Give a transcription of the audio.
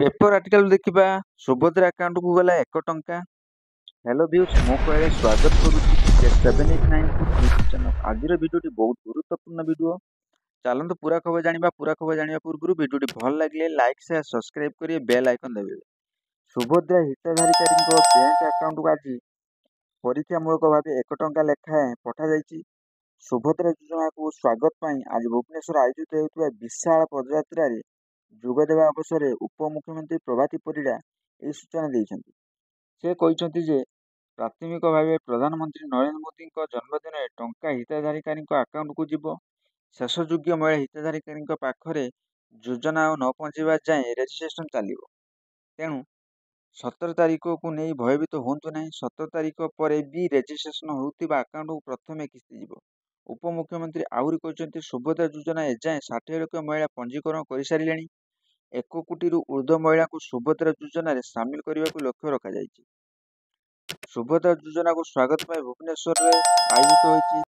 Paper article देखिबा Subhadra account को गला 1 टंका। हेलो व्यूज मो कहले स्वागत करूची टेक 789 यूट्यूब चैनल। आज वीडियोटी बहुत गुरुत्वपूर्ण वीडियो। चलନ୍ତୁ पूरा खबर जानिबा पूर्व वीडियोटी भल लगे लाइक शेयर सब्सक्राइब करिए बेल आइकन दबाइए। सुभद्रा हिताधारकारी बैंक अकाउंट को आज परीक्षामूलक भाव 1 टंका लेखाएं पठा जाइछि। सुभद्रा योजना को स्वागत पाई आज भुवनेश्वर आयोजित होता विशाल पदयात्रा जोगदेवा अवसर में उपमुख्यमंत्री प्रभाती परिड़ा यह सूचना देइछन्ति। से कहते जे प्राथमिक भाव प्रधानमंत्री नरेंद्र मोदी जन्मदिन टंका हिताधारकारी अकाउंट को जीव। शेषयोग्य महिला हिताधारकारी पाखरे योजना न पहुंचा जाए रेजिस्ट्रेशन चलो। तेणु 17 तारीख को नहीं भयभीत हूँ ना। 17 तारीख पर भी रेजिस्ट्रेशन होता अकाउंट को प्रथम किस्ती जीव। उपमुख्यमंत्री आहरी कहते सुभद्रा योजना एजाए 60 लाख महिला पंजीकरण कर सारे। 1 कोटी ऊर्ध्व महिला को सुभद्रा योजना सामिल करने को लक्ष्य रखा जाइछि। सुभद्रा योजना को स्वागत में भुवनेश्वर आयोजित होइछि।